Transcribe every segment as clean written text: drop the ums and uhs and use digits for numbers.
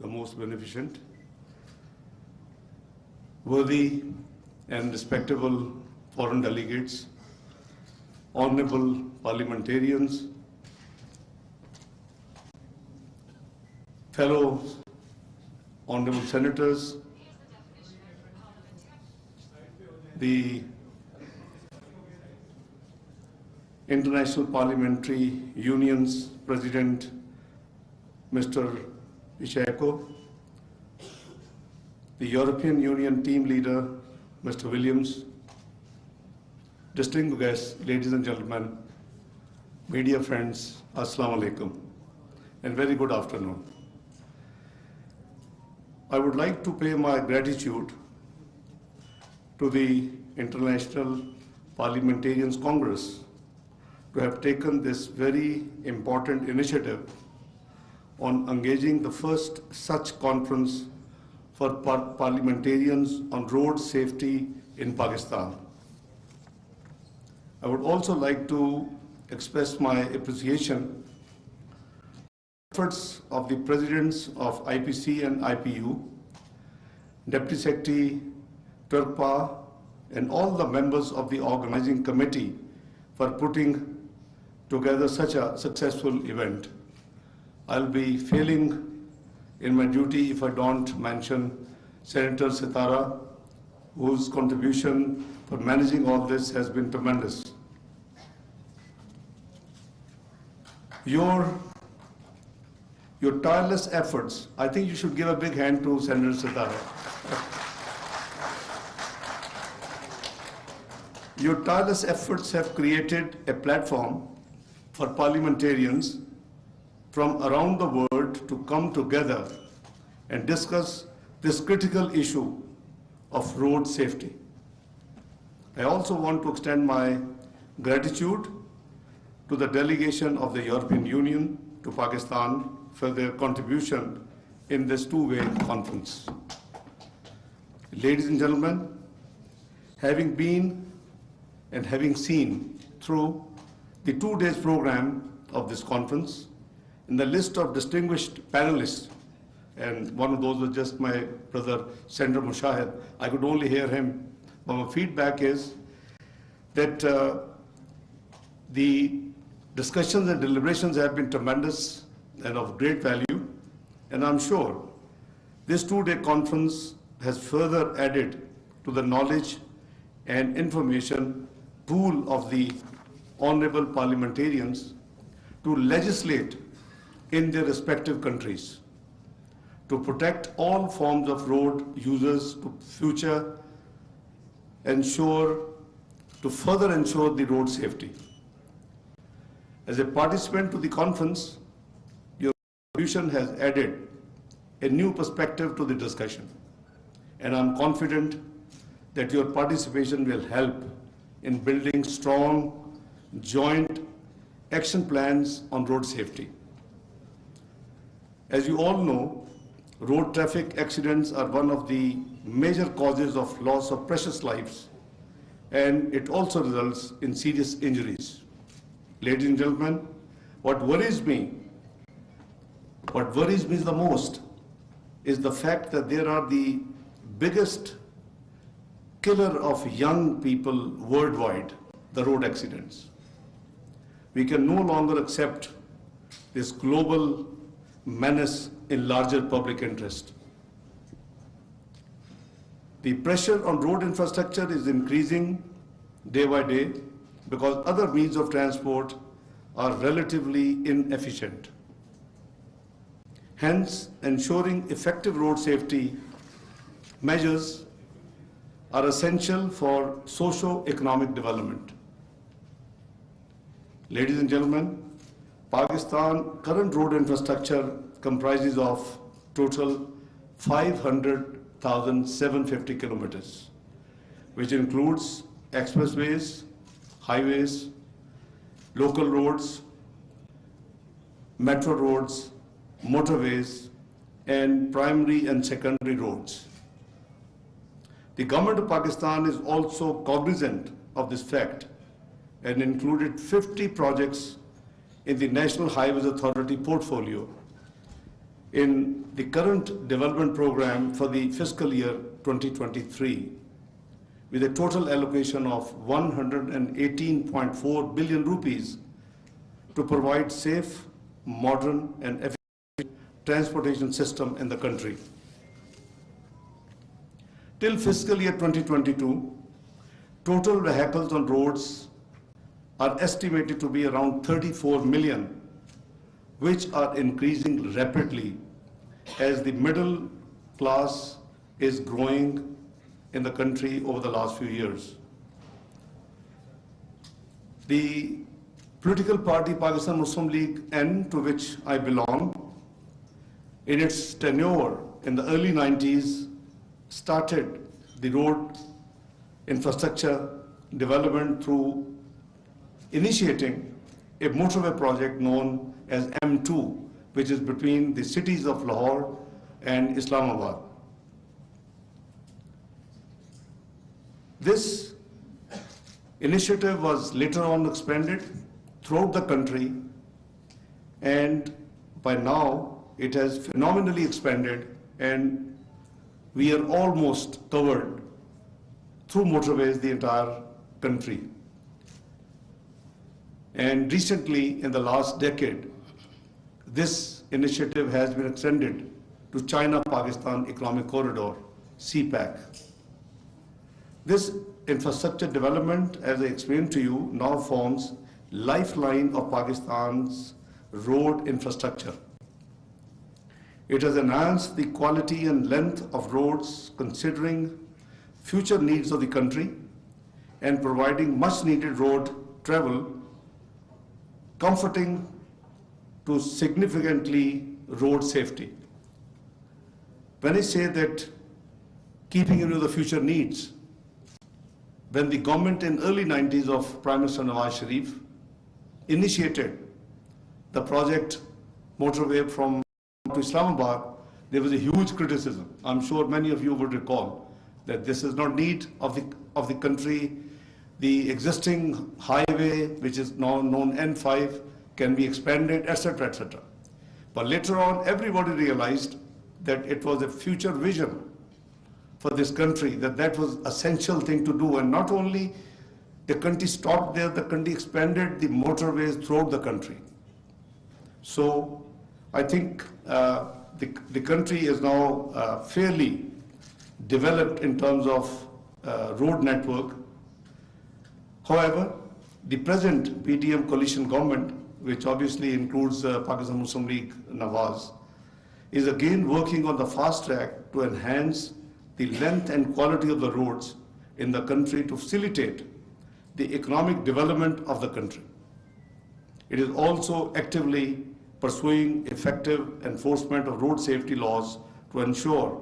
the most beneficent, worthy and respectable foreign delegates, honorable parliamentarians, fellow honorable senators, the International Parliamentary Union's President, Mr. Ishaco, the European Union team leader, Mr. Williams, distinguished guests, ladies and gentlemen, media friends, Assalamu alaikum, and very good afternoon. I would like to pay my gratitude to the International Parliamentarians Congress to have taken this very important initiative on engaging the first such conference for parliamentarians on road safety in Pakistan. I would also like to express my appreciation for the efforts of the presidents of IPC and IPU, Deputy Secretary Turpa, and all the members of the organizing committee for putting together such a successful event. I'll be failing in my duty if I don't mention Senator Sitara, whose contribution for managing all this has been tremendous. Your tireless efforts, I think you should give a big hand to Senator Sitara. Your tireless efforts have created a platform for parliamentarians from around the world to come together and discuss this critical issue of road safety. I also want to extend my gratitude to the delegation of the European Union to Pakistan for their contribution in this two-way conference. Ladies and gentlemen, having been and having seen through the 2 days program of this conference, in the list of distinguished panelists, and one of those was just my brother, Senator Mushahid. I could only hear him, but my feedback is that the discussions and deliberations have been tremendous and of great value, and I'm sure this 2-day conference has further added to the knowledge and information pool of the honorable parliamentarians to legislate in their respective countries to protect all forms of road users to further ensure the road safety. As a participant to the conference, your contribution has added a new perspective to the discussion, and I'm confident that your participation will help in building strong joint action plans on road safety. As you all know, road traffic accidents are one of the major causes of loss of precious lives, and it also results in serious injuries. Ladies and gentlemen, what worries me the most is the fact that there are the biggest killer of young people worldwide, the road accidents. We can no longer accept this global menace in larger public interest. The pressure on road infrastructure is increasing day by day because other means of transport are relatively inefficient. Hence, ensuring effective road safety measures are essential for socio-economic development. Ladies and gentlemen, Pakistan's current road infrastructure comprises of total 500,750 kilometers, which includes expressways, highways, local roads, metro roads, motorways, and primary and secondary roads. The government of Pakistan is also cognizant of this fact and included 50 projects in the National Highways Authority portfolio, in the current development program for the fiscal year 2023, with a total allocation of 118.4 billion rupees to provide safe, modern and efficient transportation system in the country. Till fiscal year 2022, total vehicles on roads are estimated to be around 34 million, which are increasing rapidly as the middle class is growing in the country over the last few years. The political party Pakistan Muslim League N, to which I belong, in its tenure in the early 90s, started the road infrastructure development through initiating a motorway project known as M2, which is between the cities of Lahore and Islamabad. This initiative was later on expanded throughout the country, and by now it has phenomenally expanded, and we are almost covered through motorways the entire country. And recently, in the last decade, this initiative has been extended to China-Pakistan Economic Corridor, CPEC. This infrastructure development, as I explained to you, now forms lifeline of Pakistan's road infrastructure. It has enhanced the quality and length of roads considering future needs of the country and providing much needed road travel, comforting to significantly road safety. When I say that keeping in view the future needs, when the government in early 90s of Prime Minister Nawaz Sharif initiated the project motorway from to Islamabad, there was a huge criticism. I'm sure many of you would recall that this is not need of the country. The existing highway, which is now known N5, can be expanded, etc., etc. But later on, everybody realized that it was a future vision for this country, that was essential thing to do. And not only the country stopped there, the country expanded the motorways throughout the country. So I think the country is now fairly developed in terms of road network. However, the present PDM coalition government, which obviously includes Pakistan Muslim League Nawaz, is again working on the fast track to enhance the length and quality of the roads in the country to facilitate the economic development of the country. It is also actively pursuing effective enforcement of road safety laws to ensure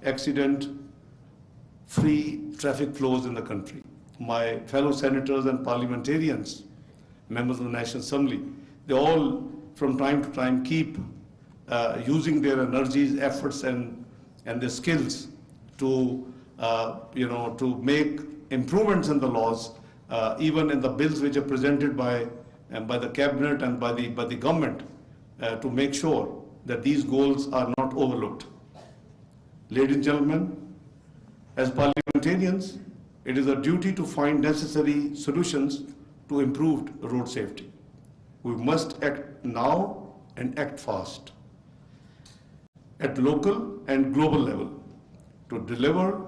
accident-free traffic flows in the country. My fellow senators and parliamentarians, members of the National Assembly, they all from time to time keep using their energies, efforts and their skills to to make improvements in the laws, even in the bills which are presented by the cabinet and by the government, to make sure that these goals are not overlooked. Ladies and gentlemen, as parliamentarians, it is our duty to find necessary solutions to improved road safety. We must act now and act fast. At local and global level, to deliver,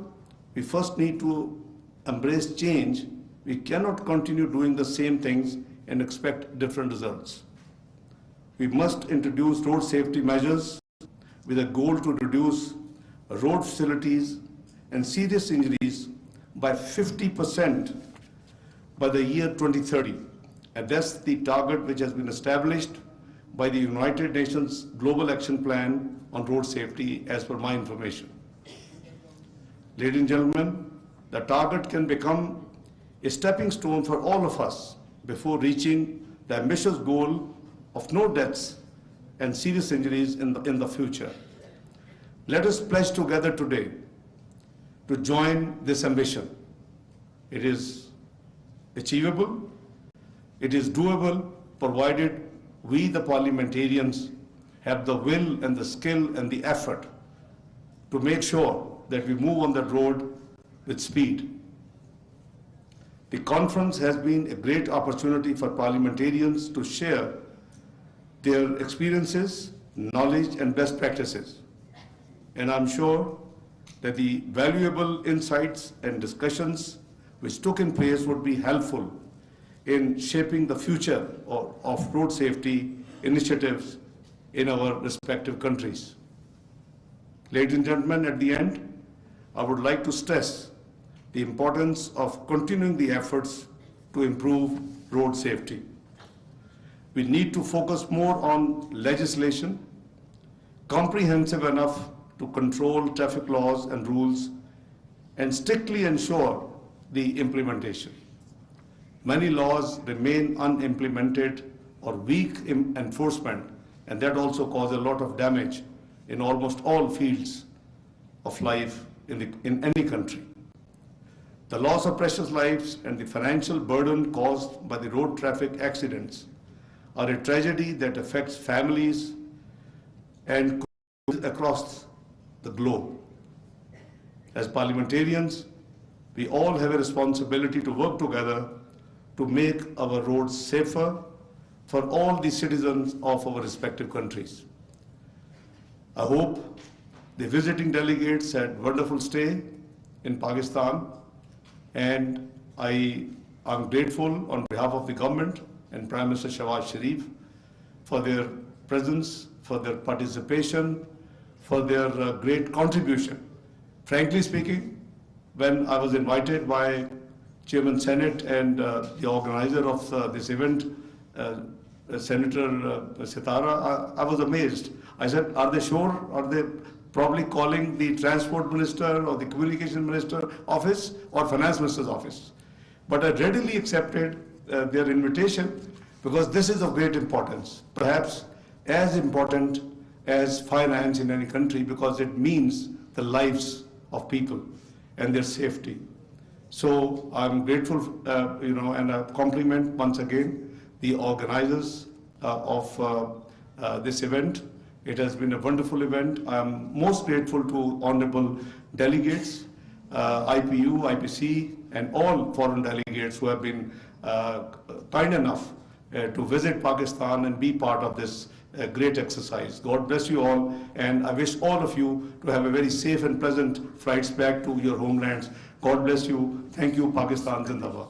we first need to embrace change. We cannot continue doing the same things and expect different results. We must introduce road safety measures with a goal to reduce road facilities and serious injuries by 50% by the year 2030. And that's the target which has been established by the United Nations Global Action Plan on Road Safety, as per my information. Ladies and gentlemen, the target can become a stepping stone for all of us before reaching the ambitious goal of no deaths and serious injuries in the future. Let us pledge together today to join this ambition. It is achievable, it is doable, provided we, the parliamentarians, have the will and the skill and the effort to make sure that we move on that road with speed. The conference has been a great opportunity for parliamentarians to share their experiences, knowledge, and best practices. And I'm sure that the valuable insights and discussions which took in place would be helpful in shaping the future of road safety initiatives in our respective countries. Ladies and gentlemen, at the end, I would like to stress the importance of continuing the efforts to improve road safety. We need to focus more on legislation, comprehensive enough to control traffic laws and rules, and strictly ensure the implementation. Many laws remain unimplemented or weak in enforcement, and that also causes a lot of damage in almost all fields of life in any country. The loss of precious lives and the financial burden caused by the road traffic accidents are a tragedy that affects families and across the globe. As parliamentarians, we all have a responsibility to work together to make our roads safer for all the citizens of our respective countries. I hope the visiting delegates had a wonderful stay in Pakistan, and I am grateful on behalf of the government and Prime Minister Shahbaz Sharif for their presence, for their participation, for their great contribution. Frankly speaking, when I was invited by Chairman Senate and the organizer of this event, Senator Sitara, I was amazed. I said, are they sure? Are they probably calling the Transport Minister or the Communication Minister office or Finance Minister's office? But I readily accepted their invitation because this is of great importance, perhaps as important as finance in any country, because it means the lives of people and their safety. So I'm grateful, and I compliment once again the organizers of this event. It has been a wonderful event. I'm most grateful to honorable delegates, IPU, IPC, and all foreign delegates who have been kind enough to visit Pakistan and be part of this great exercise. God bless you all, and I wish all of you to have a very safe and pleasant flights back to your homelands. God bless you. Thank you, Pakistan Zindabad.